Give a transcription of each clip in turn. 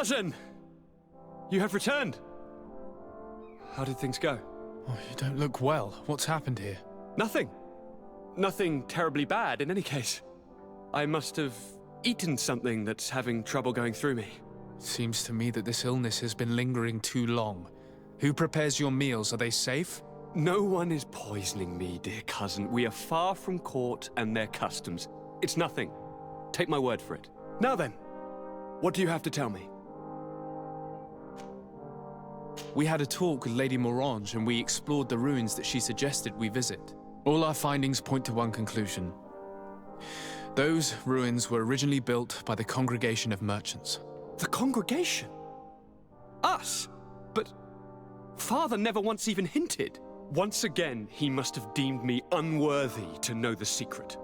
Cousin! You have returned! How did things go? Oh, you don't look well. What's happened here? Nothing. Nothing terribly bad in any case. I must have eaten something that's having trouble going through me. Seems to me that this illness has been lingering too long. Who prepares your meals? Are they safe? No one is poisoning me, dear cousin. We are far from court and their customs. It's nothing. Take my word for it. Now then, what do you have to tell me? We had a talk with Lady Morange and we explored the ruins that she suggested we visit. All our findings point to one conclusion. Those ruins were originally built by the Congregation of Merchants. The Congregation? Us? But Father never once even hinted. Once again, he must have deemed me unworthy to know the secret.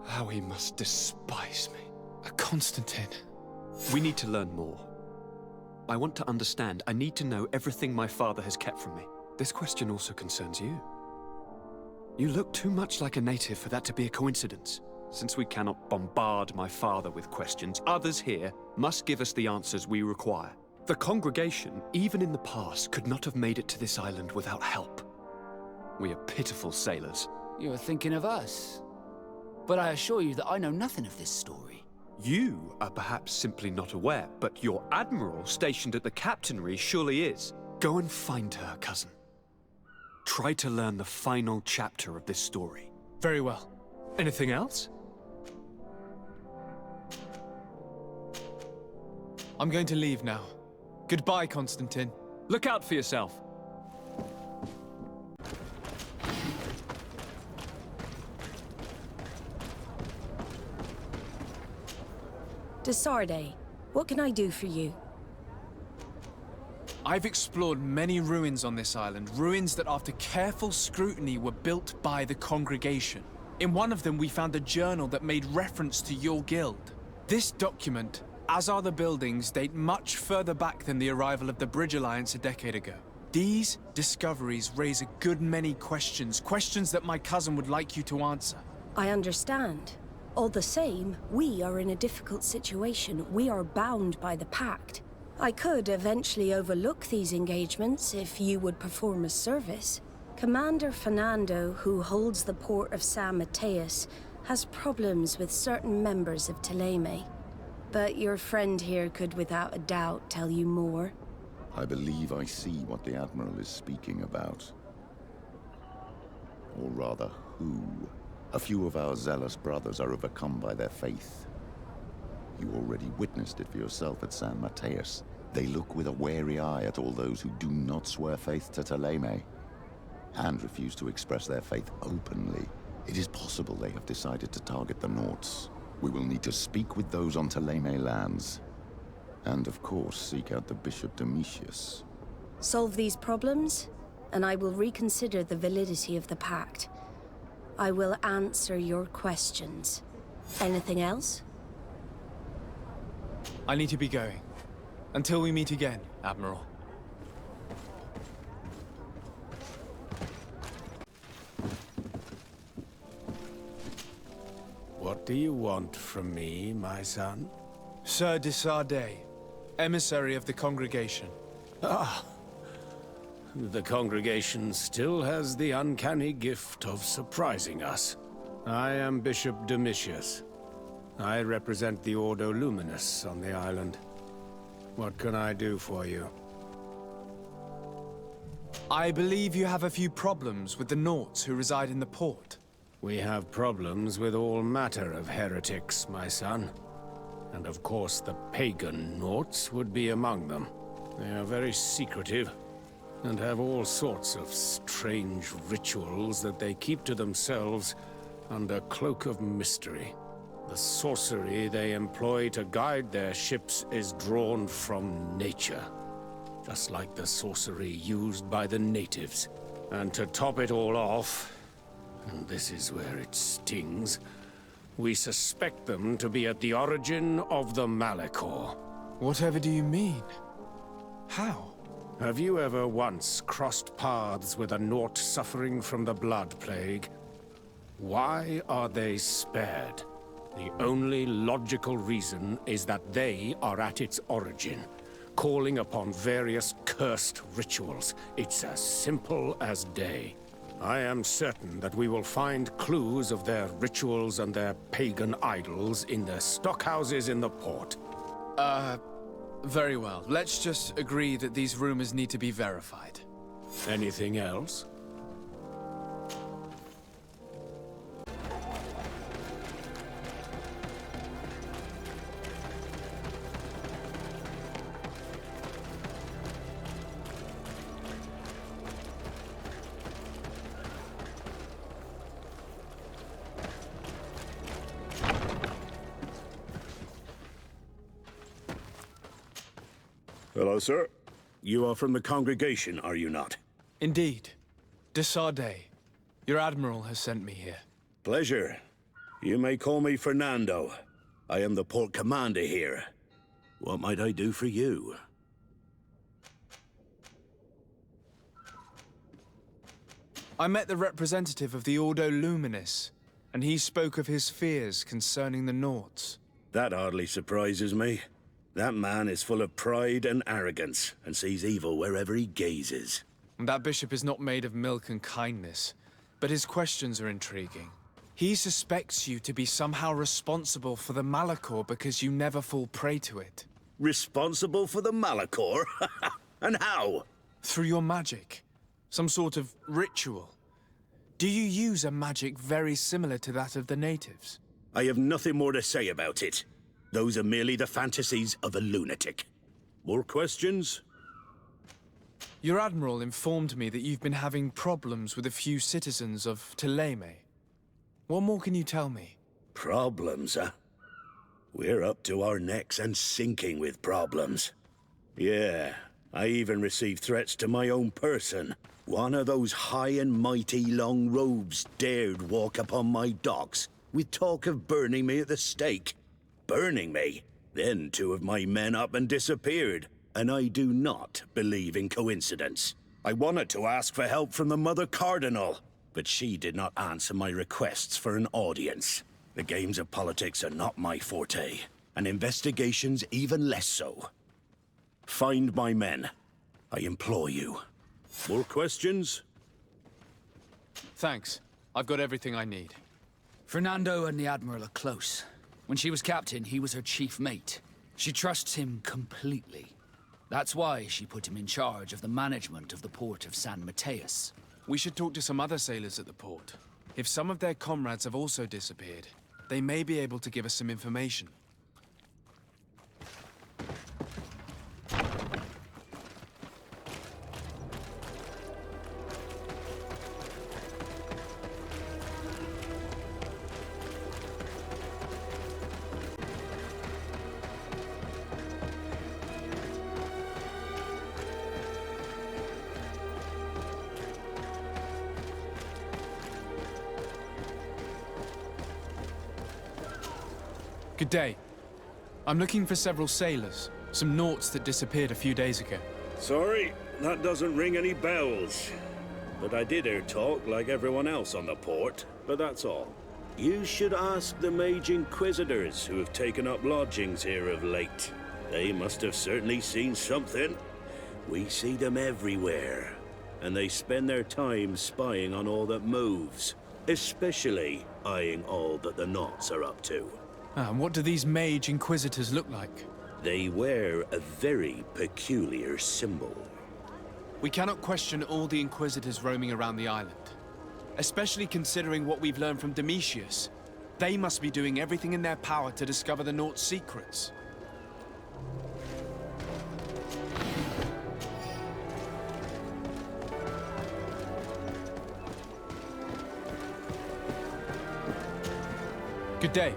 How he must despise me. Constantin. We need to learn more. I want to understand. I need to know everything my father has kept from me. This question also concerns you. You look too much like a native for that to be a coincidence. Since we cannot bombard my father with questions, others here must give us the answers we require. The congregation, even in the past, could not have made it to this island without help. We are pitiful sailors. You're thinking of us. But I assure you that I know nothing of this story. You are perhaps simply not aware, but your admiral stationed at the captainry surely is. Go and find her, cousin. Try to learn the final chapter of this story. Very well. Anything else? I'm going to leave now. Goodbye, Constantin. Look out for yourself. Desarde, what can I do for you? I've explored many ruins on this island, ruins that after careful scrutiny were built by the congregation. In one of them we found a journal that made reference to your guild. This document, as are the buildings, date much further back than the arrival of the Bridge Alliance a decade ago. These discoveries raise a good many questions, questions that my cousin would like you to answer. I understand. All the same, we are in a difficult situation. We are bound by the pact. I could eventually overlook these engagements if you would perform a service. Commander Fernando, who holds the port of San Mateus, has problems with certain members of Teleme. But your friend here could without a doubt tell you more. I believe I see what the Admiral is speaking about. Or rather, who. A few of our zealous brothers are overcome by their faith. You already witnessed it for yourself at San Mateus. They look with a wary eye at all those who do not swear faith to Teleme, and refuse to express their faith openly. It is possible they have decided to target the Norts. We will need to speak with those on Teleme lands. And of course, seek out the Bishop Domitius. Solve these problems, and I will reconsider the validity of the pact. I will answer your questions. Anything else? I need to be going. Until we meet again, Admiral. What do you want from me, my son? Sir Desarde, emissary of the congregation. Ah, the congregation still has the uncanny gift of surprising us. I am Bishop Domitius. I represent the Ordo Luminous on the island. What can I do for you? I believe you have a few problems with the Norts who reside in the port. We have problems with all matter of heretics, my son. And of course the pagan Norts would be among them. They are very secretive, and have all sorts of strange rituals that they keep to themselves under cloak of mystery. The sorcery they employ to guide their ships is drawn from nature, just like the sorcery used by the natives. And to top it all off, and this is where it stings, we suspect them to be at the origin of the Malachor. Whatever do you mean? How? Have you ever once crossed paths with a Nort suffering from the Blood Plague? Why are they spared? The only logical reason is that they are at its origin, calling upon various cursed rituals. It's as simple as day. I am certain that we will find clues of their rituals and their pagan idols in the stockhouses in the port. Very well. Let's just agree that these rumors need to be verified. Anything else? Hello, sir. You are from the congregation, are you not? Indeed. De Sardet. Your admiral has sent me here. Pleasure. You may call me Fernando. I am the port commander here. What might I do for you? I met the representative of the Ordo Luminis, and he spoke of his fears concerning the Nauts. That hardly surprises me. That man is full of pride and arrogance, and sees evil wherever he gazes. And that bishop is not made of milk and kindness, but his questions are intriguing. He suspects you to be somehow responsible for the Malachor because you never fall prey to it. Responsible for the Malachor? And how? Through your magic. Some sort of ritual. Do you use a magic very similar to that of the natives? I have nothing more to say about it. Those are merely the fantasies of a lunatic. More questions? Your admiral informed me that you've been having problems with a few citizens of Thélème. What more can you tell me? Problems, huh? We're up to our necks and sinking with problems. Yeah, I even received threats to my own person. One of those high and mighty long robes dared walk upon my docks with talk of burning me at the stake. Burning me? Then two of my men up and disappeared, and I do not believe in coincidence. I wanted to ask for help from the Mother Cardinal, but she did not answer my requests for an audience. The games of politics are not my forte, and investigations even less so. Find my men. I implore you. More questions? Thanks. I've got everything I need. Fernando and the Admiral are close. When she was captain, he was her chief mate. She trusts him completely. That's why she put him in charge of the management of the port of San Mateus. We should talk to some other sailors at the port. If some of their comrades have also disappeared, they may be able to give us some information. Good day. I'm looking for several sailors, some Nauts that disappeared a few days ago. Sorry, that doesn't ring any bells. But I did hear talk like everyone else on the port, but that's all. You should ask the Mage Inquisitors who have taken up lodgings here of late. They must have certainly seen something. We see them everywhere, and they spend their time spying on all that moves, especially eyeing all that the Nauts are up to. And what do these Mage Inquisitors look like? They wear a very peculiar symbol. We cannot question all the Inquisitors roaming around the island. Especially considering what we've learned from Domitius. They must be doing everything in their power to discover the Nauts' secrets. Good day.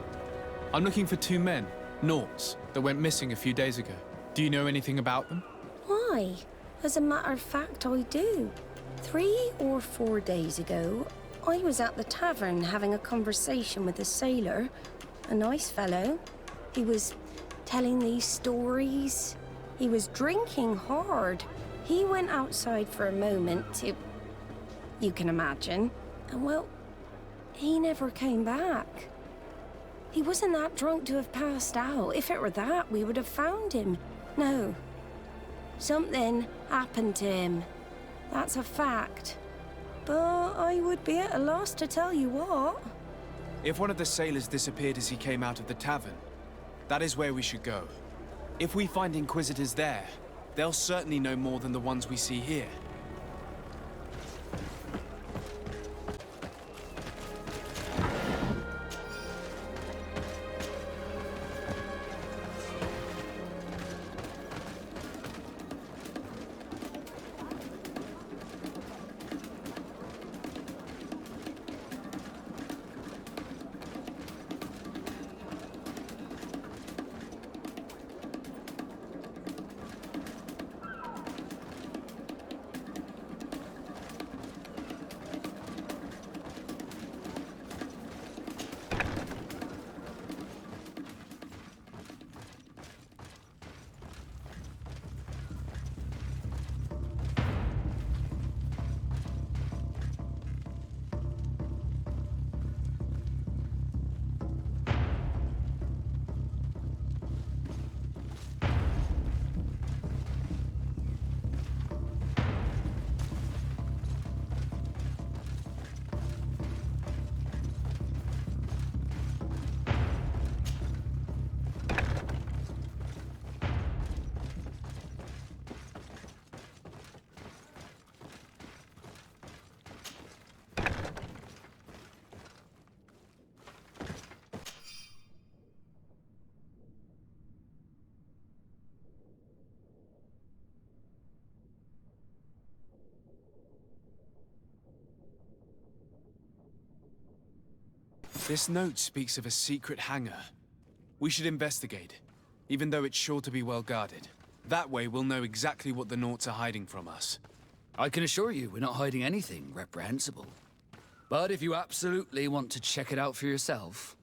I'm looking for two men, Nauts, that went missing a few days ago. Do you know anything about them? Why? As a matter of fact, I do. 3 or 4 days ago, I was at the tavern having a conversation with a sailor, a nice fellow. He was telling these stories. He was drinking hard. He went outside for a moment to... You can imagine. And well, he never came back. He wasn't that drunk to have passed out. If it were that, we would have found him. No. Something happened to him. That's a fact. But I would be at a loss to tell you what. If one of the sailors disappeared as he came out of the tavern, that is where we should go. If we find Inquisitors there, they'll certainly know more than the ones we see here. This note speaks of a secret hangar. We should investigate, even though it's sure to be well guarded. That way we'll know exactly what the Nauts are hiding from us. I can assure you we're not hiding anything reprehensible. But if you absolutely want to check it out for yourself...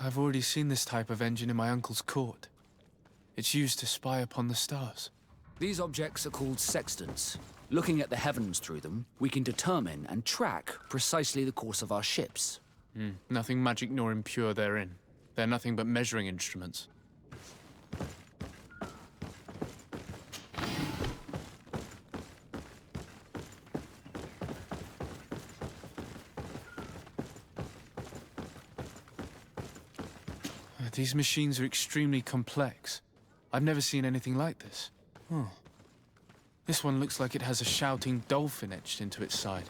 I've already seen this type of engine in my uncle's court. It's used to spy upon the stars. These objects are called sextants. Looking at the heavens through them, we can determine and track precisely the course of our ships. Nothing magic nor impure therein. They're nothing but measuring instruments. These machines are extremely complex. I've never seen anything like this. This one looks like it has a shouting dolphin etched into its side.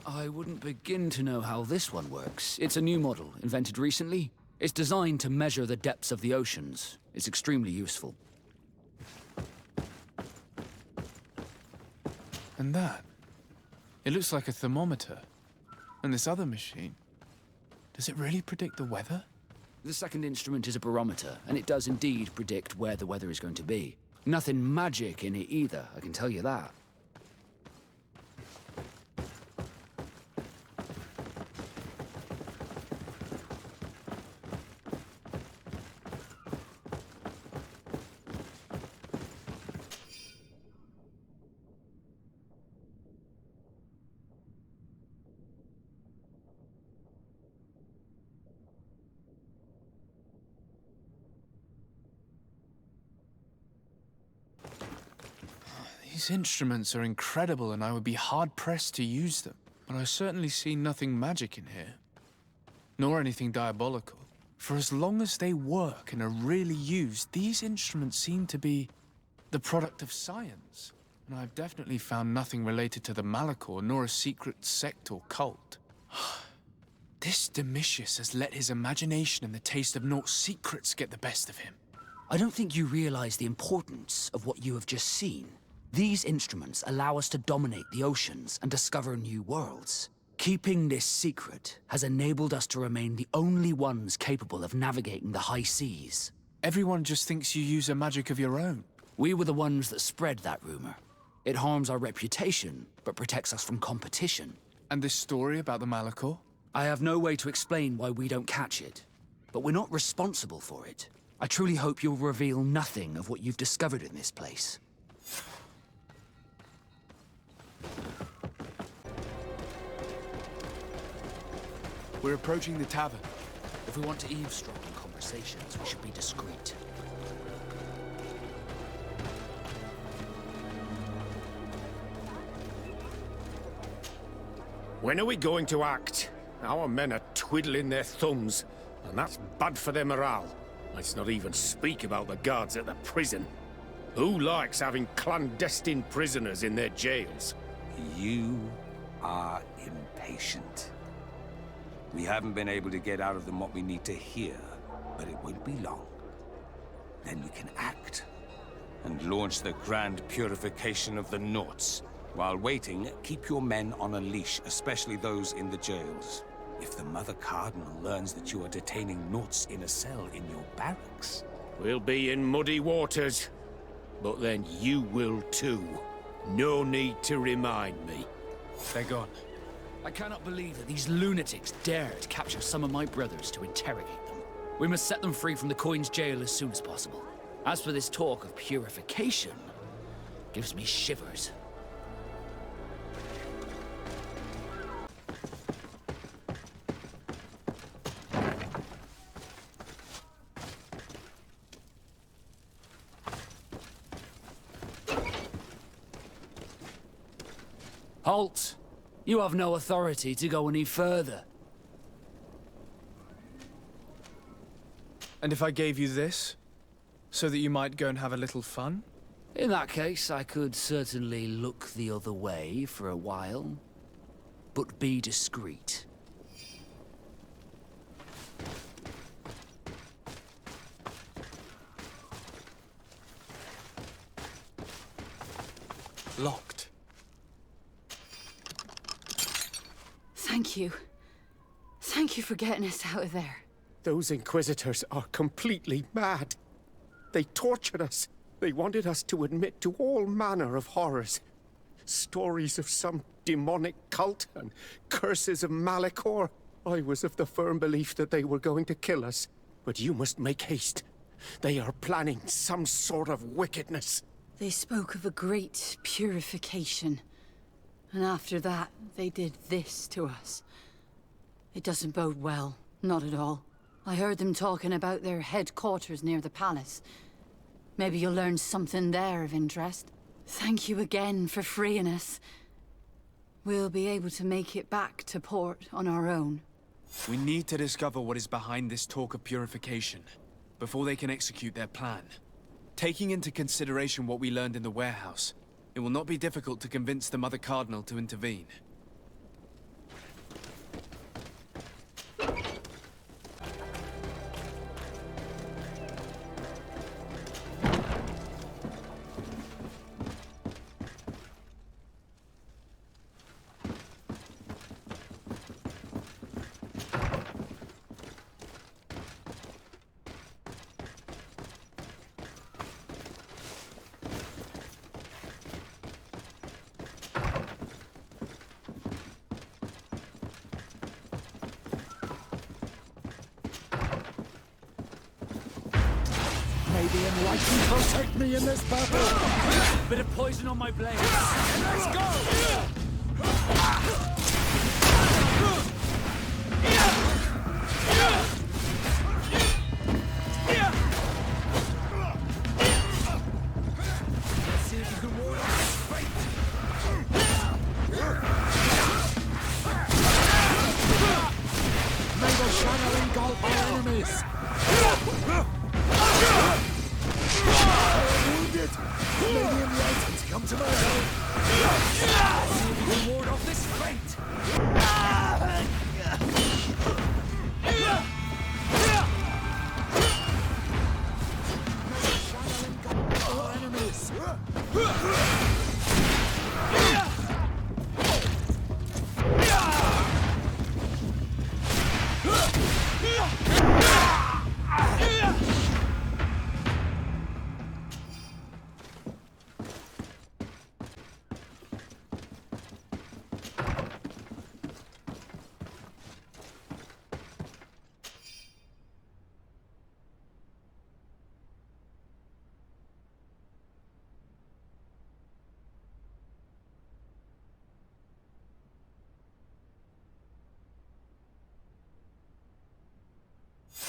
I wouldn't begin to know how this one works. It's a new model, invented recently. It's designed to measure the depths of the oceans. It's extremely useful. And that? It looks like a thermometer. And this other machine, does it really predict the weather? The second instrument is a barometer, and it does indeed predict where the weather is going to be. Nothing magic in it either, I can tell you that. These instruments are incredible, and I would be hard-pressed to use them. But I certainly see nothing magic in here. Nor anything diabolical. For as long as they work and are really used, these instruments seem to be the product of science. And I've definitely found nothing related to the Malachor, nor a secret sect or cult. This Domitius has let his imagination and the taste of Naught's secrets get the best of him. I don't think you realize the importance of what you have just seen. These instruments allow us to dominate the oceans and discover new worlds. Keeping this secret has enabled us to remain the only ones capable of navigating the high seas. Everyone just thinks you use a magic of your own. We were the ones that spread that rumor. It harms our reputation, but protects us from competition. And this story about the Malachor? I have no way to explain why we don't catch it, but we're not responsible for it. I truly hope you'll reveal nothing of what you've discovered in this place. We're approaching the tavern. If we want to eavesdrop on conversations, we should be discreet. When are we going to act? Our men are twiddling their thumbs, and that's bad for their morale. Let's not even speak about the guards at the prison. Who likes having clandestine prisoners in their jails? You are impatient. We haven't been able to get out of them what we need to hear, but it won't be long. Then we can act and launch the grand purification of the Norts. While waiting, keep your men on a leash, especially those in the jails. If the Mother Cardinal learns that you are detaining Norts in a cell in your barracks... We'll be in muddy waters, but then you will too. No need to remind me. They're gone. I cannot believe that these lunatics dared capture some of my brothers to interrogate them. We must set them free from the Coin's jail as soon as possible. As for this talk of purification, gives me shivers. Halt! You have no authority to go any further. And if I gave you this, so that you might go and have a little fun? In that case, I could certainly look the other way for a while. But be discreet. Locked. Thank you. Thank you for getting us out of there. Those Inquisitors are completely mad. They tortured us. They wanted us to admit to all manner of horrors. Stories of some demonic cult and curses of Malachor. I was of the firm belief that they were going to kill us. But you must make haste. They are planning some sort of wickedness. They spoke of a great purification. And after that, they did this to us. It doesn't bode well. Not at all. I heard them talking about their headquarters near the palace. Maybe you'll learn something there of interest. Thank you again for freeing us. We'll be able to make it back to port on our own. We need to discover what is behind this talk of purification, before they can execute their plan. Taking into consideration what we learned in the warehouse, it will not be difficult to convince the Mother Cardinal to intervene. May the Enlightened protect me in this battle! Bit of poison on my blade. Let's go! Let's see if you can ward off this fate. May the shadow engulf our enemies! Wounded! May the Enlightened come to my help! See if you can ward off this fate. Our enemies!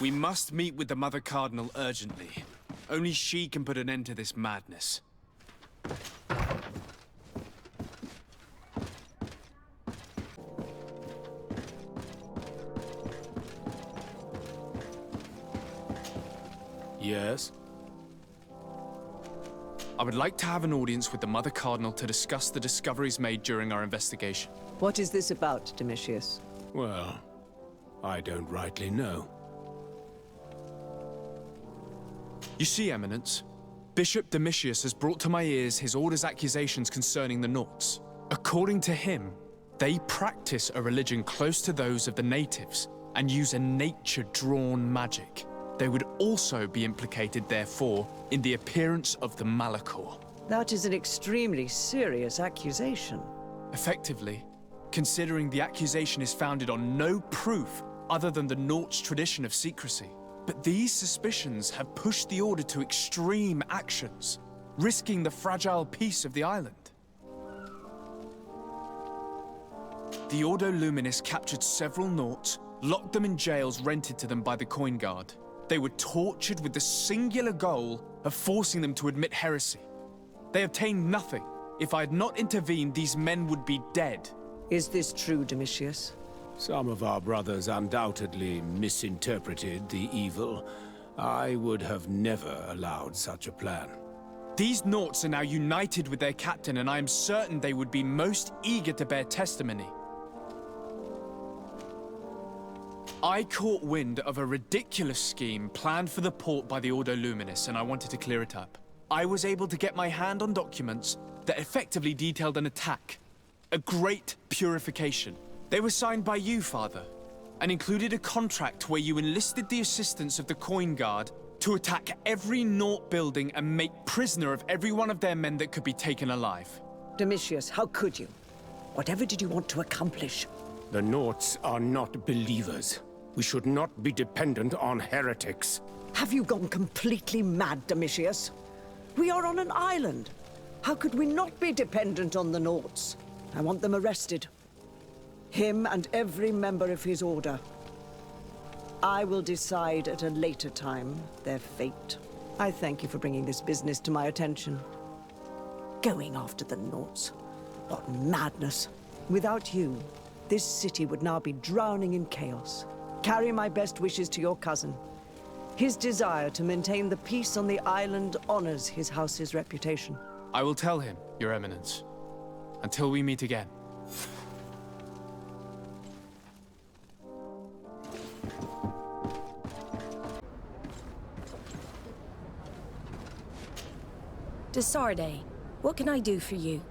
We must meet with the Mother Cardinal urgently. Only she can put an end to this madness. Yes? I would like to have an audience with the Mother Cardinal to discuss the discoveries made during our investigation. What is this about, Domitius? Well, I don't rightly know. You see, Eminence, Bishop Domitius has brought to my ears his order's accusations concerning the Nauts. According to him, they practice a religion close to those of the natives and use a nature-drawn magic. They would also be implicated, therefore, in the appearance of the Malachor. That is an extremely serious accusation. Effectively, considering the accusation is founded on no proof other than the Nauts' tradition of secrecy. But these suspicions have pushed the Order to extreme actions, risking the fragile peace of the island. The Ordo Luminis captured several Nauts, locked them in jails rented to them by the Coin Guard. They were tortured with the singular goal of forcing them to admit heresy. They obtained nothing. If I had not intervened, these men would be dead. Is this true, Domitius? Some of our brothers undoubtedly misinterpreted the evil. I would have never allowed such a plan. These Nauts are now united with their captain, and I am certain they would be most eager to bear testimony. I caught wind of a ridiculous scheme planned for the port by the Ordo Luminis, and I wanted to clear it up. I was able to get my hand on documents that effectively detailed an attack. A great purification. They were signed by you, Father, and included a contract where you enlisted the assistance of the Coin Guard to attack every Naut building and make prisoner of every one of their men that could be taken alive. Domitius, how could you? Whatever did you want to accomplish? The Nauts are not believers. We should not be dependent on heretics. Have you gone completely mad, Domitius? We are on an island. How could we not be dependent on the Nauts? I want them arrested. Him and every member of his order. I will decide at a later time their fate. I thank you for bringing this business to my attention. Going after the Nauts. What madness. Without you, this city would now be drowning in chaos. Carry my best wishes to your cousin. His desire to maintain the peace on the island honors his house's reputation. I will tell him, Your Eminence. Until we meet again. Desarde, what can I do for you?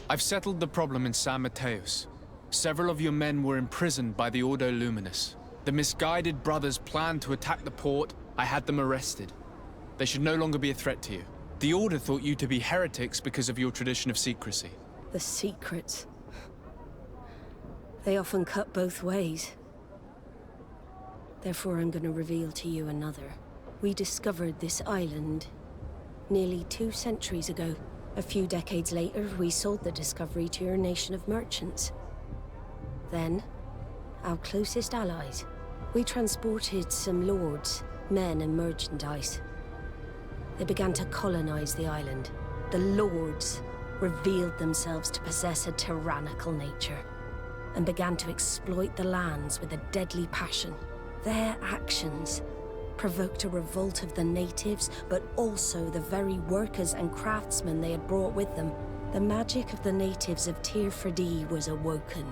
I've settled the problem in San Mateus. Several of your men were imprisoned by the Ordo Luminis. The misguided brothers planned to attack the port. I had them arrested. They should no longer be a threat to you. The Order thought you to be heretics because of your tradition of secrecy. The secrets. They often cut both ways. Therefore, I'm going to reveal to you another. We discovered this island nearly 2 centuries ago. A few decades later, we sold the discovery to your nation of merchants. Then, our closest allies. We transported some lords, men and merchandise. They began to colonize the island. The lords revealed themselves to possess a tyrannical nature and began to exploit the lands with a deadly passion. Their actions provoked a revolt of the natives, but also the very workers and craftsmen they had brought with them. The magic of the natives of Tir Freddy was awoken.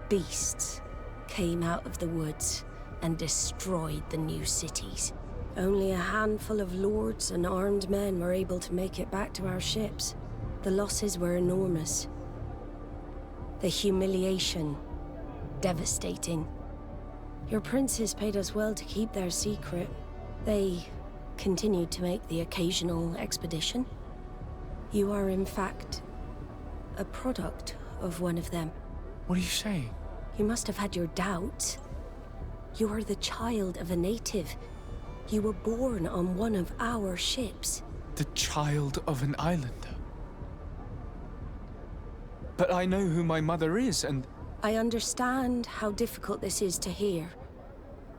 Beasts came out of the woods and destroyed the new cities. Only a handful of lords and armed men were able to make it back to our ships. The losses were enormous. The humiliation, devastating. Your princes paid us well to keep their secret. They continued to make the occasional expedition. You are, in fact, a product of one of them. What are you saying? You must have had your doubts. You are the child of a native. You were born on one of our ships. The child of an islander. But I know who my mother is, and I understand how difficult this is to hear.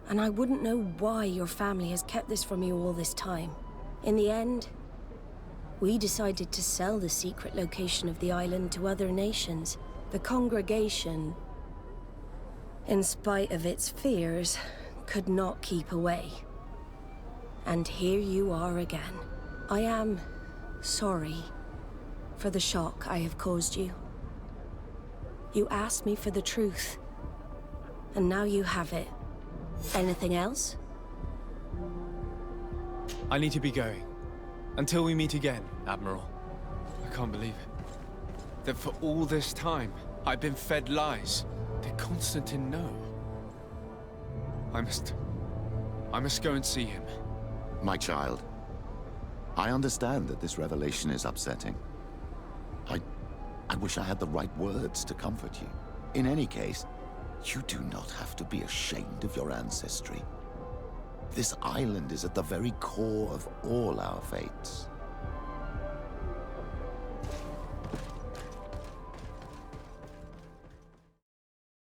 And I wouldn't know why your family has kept this from you all this time. In the end, we decided to sell the secret location of the island to other nations. The congregation, in spite of its fears, could not keep away. And here you are again. I am sorry for the shock I have caused you. You asked me for the truth, and now you have it. Anything else? I need to be going. Until we meet again, Admiral. I can't believe it. That for all this time, I've been fed lies. Did Constantin know? I must go and see him. My child, I understand that this revelation is upsetting. I wish I had the right words to comfort you. In any case, you do not have to be ashamed of your ancestry. This island is at the very core of all our fates.